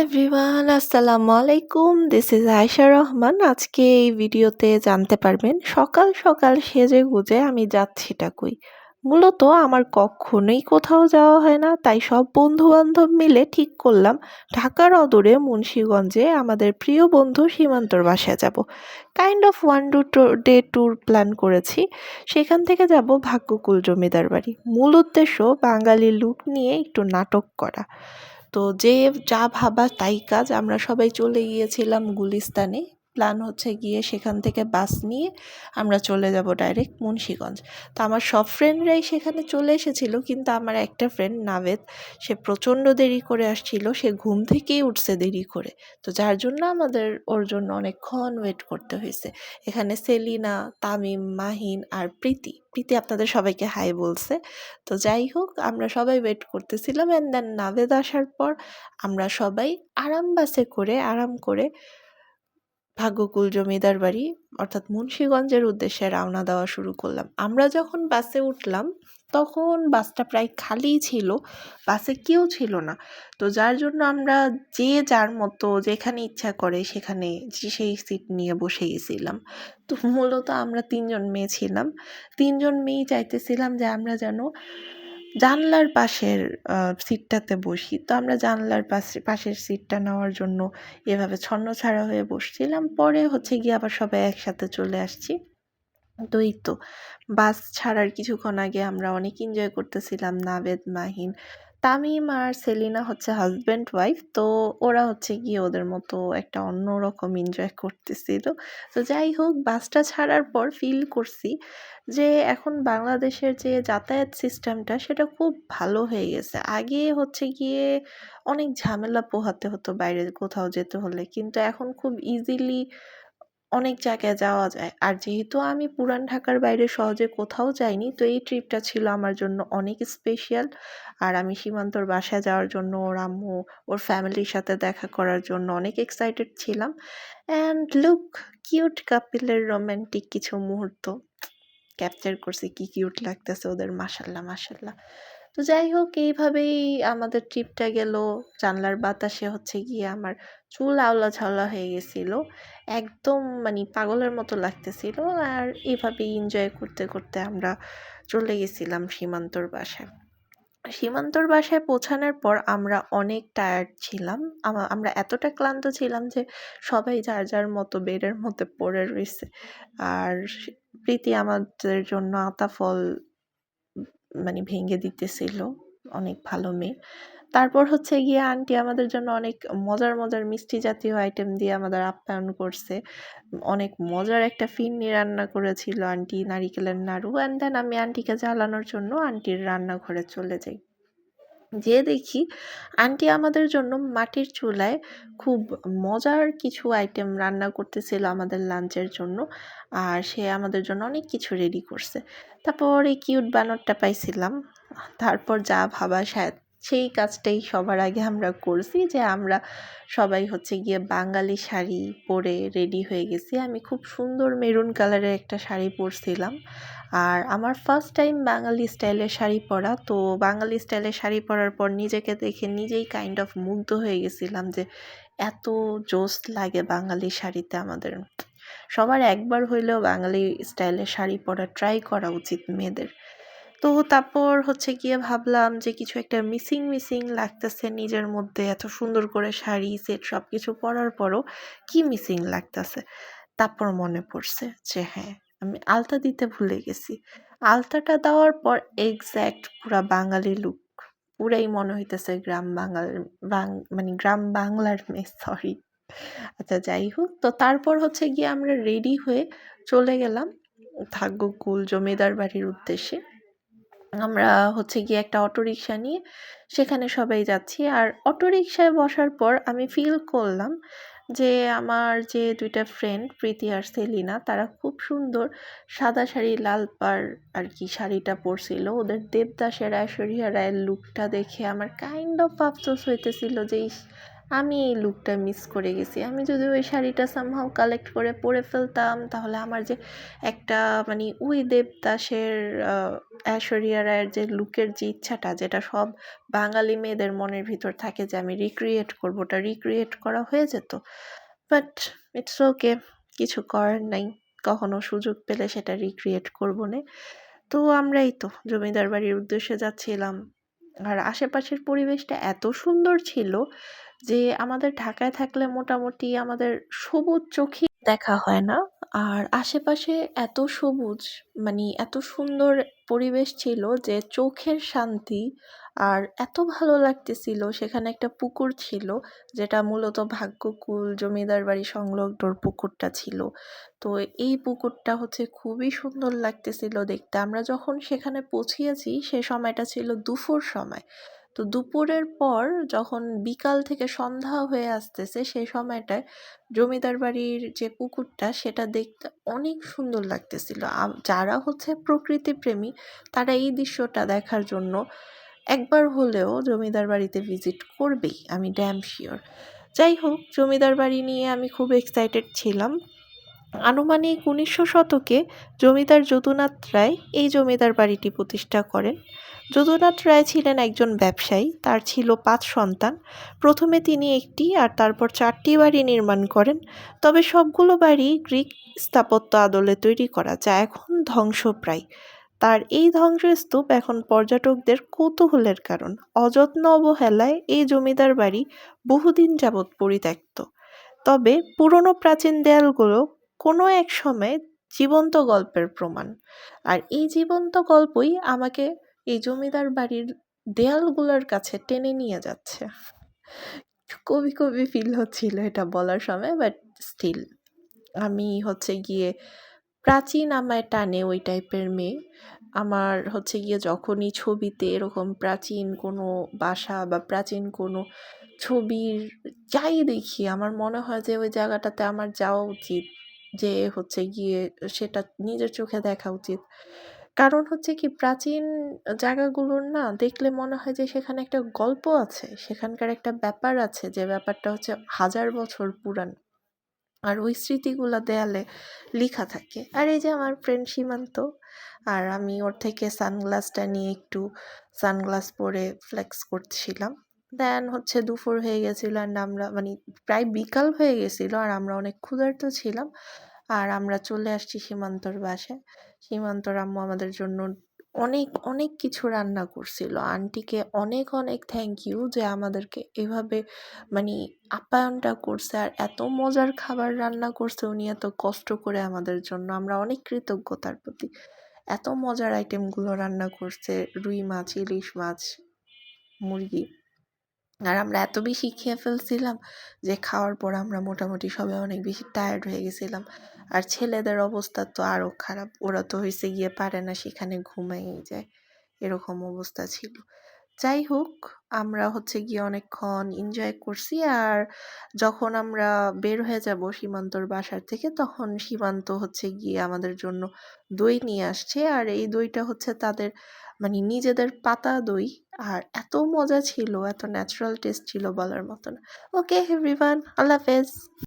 Everyone, আসসালামু আলাইকুম। This is Ayesha Rahman. আজকে এই ভিডিওতে জানতে পারবেন সকাল সকাল সেজে-গুজে আমি যাচ্ছিটা কই। মূলত আমার কখনোই কোথাও যাওয়া হয় না, তাই সব বন্ধু-বান্ধব মিলে ঠিক করলাম ঢাকার অদূরে মুন্সিগঞ্জে আমাদের প্রিয় বন্ধু সীমান্তর বাসায় যাব। Kind of one day tour plan করেছি। সেখান থেকে যাব ভাগ্যকুল জমিদার বাড়ি। মূল উদ্দেশ্য বাঙালি লুক নিয়ে একটু নাটক করা। তো যে যা ভাবা তাই কাজ। আমরা সবাই চলে গিয়েছিলাম গুলিস্তানে। প্ল্যান হচ্ছে গিয়ে সেখান থেকে বাস নিয়ে আমরা চলে যাব ডাইরেক্ট মুন্সিগঞ্জ। তো আমার সব ফ্রেন্ডরাই সেখানে চলে এসেছিল, কিন্তু আমার একটা ফ্রেন্ড নাভেদ, সে প্রচণ্ড দেরি করে আসছিল। সে ঘুম থেকেই উঠছে দেরি করে। তো যার জন্য আমাদের ওর জন্য অনেকক্ষণ ওয়েট করতে হয়েছে। এখানে সেলিনা, তামিম, মাহিন আর প্রীতি। প্রীতি আপনাদের সবাইকে হাই বলছে। তো যাই হোক, আমরা সবাই ওয়েট করতেছিলাম অ্যান্ড দেন নাভেদ আসার পর আমরা সবাই বাসে করে আরাম করে ভাগ্যকুল জমিদার বাড়ি অর্থাৎ মুন্সিগঞ্জের উদ্দেশ্যে রওনা দেওয়া শুরু করলাম। আমরা যখন বাসে উঠলাম তখন বাসটা প্রায় খালিই ছিল, বাসে কেউ ছিল না। তো যার জন্য আমরা যে যার মতো যেখানে ইচ্ছা করে সেখানে সেই সিট নিয়ে বসে গেছিলাম। তো মূলত আমরা ৩ জন মেয়ে ছিলাম। ৩ জন মেয়েই চাইতেছিলাম যে আমরা যেন জানলার পাশের সিটটাতে বসি। তো আমরা জানলার পাশের সিটটা নেওয়ার জন্য এভাবে ছন্নছাড়া হয়ে বসছিলাম। পরে হচ্ছে গিয়ে আবার সবাই একসাথে চলে আসছি। তো এই তো বাস ছাড়ার কিছুক্ষণ আগে আমরা অনেক এনজয় করতেছিলাম। নাভেদ, মাহিন, তামিম আর সেলিনা হচ্ছে হাসব্যান্ড ওয়াইফ। তো ওরা হচ্ছে গিয়ে ওদের মতো একটা অন্যরকম এনজয় করতেছিল। তো যাই হোক, বাসটা ছাড়ার পর ফিল করছি যে এখন বাংলাদেশের যে যাতায়াত সিস্টেমটা সেটা খুব ভালো হয়ে গেছে। আগে হচ্ছে গিয়ে অনেক ঝামেলা পোহাতে হতো বাইরে কোথাও যেতে হলে, কিন্তু এখন খুব ইজিলি অনেক জায়গায় যাওয়া যায়। আর যেহেতু আমি পুরান ঢাকার বাইরে সহজে কোথাও যাইনি, তো এই ট্রিপটা ছিল আমার জন্য অনেক স্পেশাল। আর আমি সীমান্তর বাসায় যাওয়ার জন্য, ওর আম্মু, ওর ফ্যামিলির সাথে দেখা করার জন্য অনেক এক্সাইটেড ছিলাম। অ্যান্ড লুক, কিউট কাপলের রোমান্টিক কিছু মুহূর্ত ক্যাপচার করছি। কি কিউট লাগতেছে ওদের, মাশাআল্লাহ, মাশাআল্লাহ। তো যাই হোক, এইভাবেই আমাদের ট্রিপটা গেল। জানলার বাতাসে হচ্ছে গিয়ে আমার চুল আউলা-ঝাউলা হয়ে গেছিল। একদম মানে পাগলের মতো লাগতেছিল। আর এভাবেই এনজয় করতে করতে আমরা চলে গেছিলাম সীমান্তর বাসায়। সীমান্তর বাসায় পৌঁছানোর পর আমরা অনেক টায়ার্ড ছিলাম। আমরা এতটা ক্লান্ত ছিলাম যে সবাই যার যার মতো বেডের মধ্যে পড়ে রইছে। আর প্রীতি আমাদের জন্য আতা ফল মানে ভেঙে দিতেছিল। অনেক ভালো মেয়ে। তারপর হচ্ছে গিয়ে আন্টি আমাদের জন্য অনেক মজার, মজার মিষ্টি জাতীয় আইটেম দিয়ে আমাদের আপ্যায়ন করছে। অনেক মজার একটা ফিরনি রান্না করেছিল আন্টি, নারিকেলের নাড়ু। অ্যান্ড দেন আমি আন্টিকে জ্বালানোর জন্য আন্টির রান্নাঘরে চলে যাই। যেয়ে দেখি আন্টি আমাদের জন্য মাটির চুলায় খুব মজার কিছু আইটেম রান্না করতেছিল আমাদের লাঞ্চের জন্য। আর সে আমাদের জন্য অনেক কিছু রেডি করছে। তারপর এই কিউট বানরটা পাইছিলাম। তারপর যা ভাবা সেই কাজটাই সবার আগে আমরা করছি, যে আমরা সবাই হচ্ছে গিয়ে বাঙালি শাড়ি পরে রেডি হয়ে গেছি। আমি খুব সুন্দর মেরুন কালারের একটা শাড়ি পরছিলাম। আর আমার ফার্স্ট টাইম বাঙালি স্টাইলের শাড়ি পরা। তো বাঙালি স্টাইলের শাড়ি পরার পর নিজেকে দেখে নিজেই কাইন্ড অফ মুগ্ধ হয়ে গেছিলাম যে এত জোস লাগে বাঙালি শাড়িতে আমাদের। সবার একবার হইলেও বাঙালি স্টাইলের শাড়ি পরা ট্রাই করা উচিত মেয়েদের। তো তারপর হচ্ছে গিয়ে ভাবলাম যে কিছু একটা মিসিং মিসিং লাগতেছে নিজের মধ্যে। এত সুন্দর করে শাড়ি সেট সবকিছু পরার পরও কি মিসিং লাগতেছে। তারপর মনে পড়ছে যে হ্যাঁ, আমি আলতা দিতে ভুলে গেছি। আলতাটা দেওয়ার পর এক্সাক্ট পুরা বাঙালি লুক। পুরাই মনে হইতেছে গ্রাম বাঙাল মানে গ্রাম বাংলার মেয়ে, সরি। আচ্ছা যাই হোক, তো তারপর হচ্ছে গিয়ে আমরা রেডি হয়ে চলে গেলাম ভাগ্যকুল জমিদার বাড়ির উদ্দেশ্যে। আমরা হচ্ছে গিয়ে একটা অটোরিকশা নিয়ে সেখানে সবাই যাচ্ছি। আর অটোরিকশায় বসার পর আমি ফিল করলাম যে আমার যে ২ টা ফ্রেন্ড প্রীতি আর সেলিনা, তারা খুব সুন্দর সাদা শাড়ি লাল পাড় আর কি শাড়িটা পরছিল। ওদের দেবদাসের ঐশ্বরিয়া রায়ের লুকটা দেখে আমার কাইন্ড অফ আফসোস হইতেছিল যে ইস, আমি এই লুকটা মিস করে গেছি। আমি যদি ওই শাড়িটা সামহাউ কালেক্ট করে পরে ফেলতাম তাহলে আমার যে একটা মানে ওই দেবদাসের ঐশ্বরিয়া রায়ের যে লুকের যে ইচ্ছাটা, যেটা সব বাঙালি মেয়েদের মনের ভিতর থাকে যে আমি রিক্রিয়েট করব, ওটা রিক্রিয়েট করা হয়ে যেত। বাট ইটস ওকে, কিছু করার নাই। কখনো সুযোগ পেলে সেটা রিক্রিয়েট করব নে। তো আমরা এই তো জমিদার বাড়ির উদ্দেশ্যে যাচ্ছিলাম। আর আশেপাশের পরিবেশটা এত সুন্দর ছিল যে আমাদের ঢাকায় থাকলে মোটামুটি আমাদের সবুজ চোখেই দেখা হয় না। আর আশেপাশে এত সবুজ, মানে এত সুন্দর পরিবেশ ছিল যে চোখের শান্তি। আর এত ভালো লাগতেছিল, সেখানে একটা পুকুর ছিল যেটা মূলত ভাগ্যকুল জমিদার বাড়ি সংলগ্নর পুকুরটা ছিল। তো এই পুকুরটা হচ্ছে খুবই সুন্দর লাগতেছিল দেখতে। আমরা যখন সেখানে পৌঁছিয়েছি সে সময়টা ছিল দুপুর সময়। তো দুপুরের পর যখন বিকাল থেকে সন্ধ্যা হয়ে আসতেছে সেই সময়টায় জমিদার বাড়ির যে পুকুরটা সেটা দেখতে অনেক সুন্দর লাগতেছিল। যারা হচ্ছে প্রকৃতিপ্রেমী তারা এই দৃশ্যটা দেখার জন্য একবার হলেও জমিদার বাড়িতে ভিজিট করবেই, আমি ড্যাম শিওর। যাই হোক, জমিদার বাড়ি নিয়ে আমি খুব এক্সাইটেড ছিলাম। আনুমানিক ১৯০০ শতকে জমিদার যদুনাথ রায় এই জমিদার বাড়িটি প্রতিষ্ঠা করেন। যদুনাথ রায় ছিলেন একজন ব্যবসায়ী, তার ছিল ৫ সন্তান। প্রথমে তিনি একটি আর তারপর ৪টি বাড়ি নির্মাণ করেন। তবে সবগুলো বাড়ি গ্রিক স্থাপত্য আদলে তৈরি করা, যা এখন ধ্বংসপ্রায়। তার এই ধ্বংসস্তূপ এখন পর্যটকদের কৌতূহলের কারণ। অযত্ন অবহেলায় এই জমিদার বাড়ি বহুদিন যাবৎ পরিত্যক্ত। তবে পুরনো প্রাচীন দেয়ালগুলো কোনো এক সময় জীবন্ত গল্পের প্রমাণ। আর এই জীবন্ত গল্পই আমাকে এই জমিদার বাড়ির দেয়ালগুলোর কাছে টেনে নিয়ে যাচ্ছে। কবি কবি ফিল হচ্ছিল এটা বলার সময়, বাট স্টিল আমি হচ্ছে গিয়ে প্রাচীন আমায় টানে ওই টাইপের মেয়ে। আমার হচ্ছে গিয়ে যখনই ছবিতে এরকম প্রাচীন কোনো বাসা বা প্রাচীন কোনো ছবির যাই দেখি আমার মনে হয় যে ওই জায়গাটাতে আমার যাওয়া উচিত, যে হচ্ছে গিয়ে সেটা নিজের চোখে দেখা উচিত। কারণ হচ্ছে কি, প্রাচীন জায়গাগুলোর না দেখলে মনে হয় যে সেখানে একটা গল্প আছে, সেখানকার একটা ব্যাপার আছে, যে ব্যাপারটা হচ্ছে হাজার বছর পুরানো। আর ওই স্মৃতিগুলা দেয়ালে লিখা থাকে। আর এই যে আমার ফ্রেন্ড সীমান্ত, আর আমি ওর থেকে সানগ্লাসটা নিয়ে একটু সানগ্লাস পরে ফ্লেক্স করছিলাম। দেন হচ্ছে দুপুর হয়ে গেছিল অ্যান্ড আমরা মানে প্রায় বিকাল হয়ে গেছিল আর আমরা অনেক ক্ষুধার্ত ছিলাম। আর আমরা চলে আসছি সীমান্তর বাসায়। সীমান্তর আম্মু আমাদের জন্য অনেক অনেক কিছু রান্না করছিল। আন্টিকে অনেক অনেক থ্যাংক ইউ যে আমাদেরকে এভাবে মানে আপ্যায়নটা করছে আর এত মজার খাবার রান্না করছে উনি এত কষ্ট করে আমাদের জন্য। আমরা অনেক কৃতজ্ঞ তার প্রতি। এত মজার আইটেমগুলো রান্না করছে, রুই মাছ, ইলিশ মাছ, মুরগি। আর আমরা এত বেশি খেয়ে ফেলছিলাম যে খাওয়ার পর আমরা মোটামুটি সবাই অনেক বেশি টায়ার্ড হয়ে গেছিলাম। আর ছেলেদের অবস্থা তো আরও খারাপ, ওরা তো হয়েছে গিয়ে পারে না, সেখানে ঘুমাইয়েই যায়, এরকম অবস্থা ছিল। যাই হোক, আমরা হচ্ছে গিয়ে অনেকক্ষণ এনজয় করছি। আর যখন আমরা বের হয়ে যাব সীমান্তর বাসার থেকে তখন সীমান্ত হচ্ছে গিয়ে আমাদের জন্য দই নিয়ে আসছে। আর এই দইটা হচ্ছে তাদের মানে নিজেদের পাতা দই। আর এত মজা ছিল, এত ন্যাচারাল টেস্ট ছিল বলার মতো না। ওকে এভরিওয়ান, আল্লাহ হাফেজ।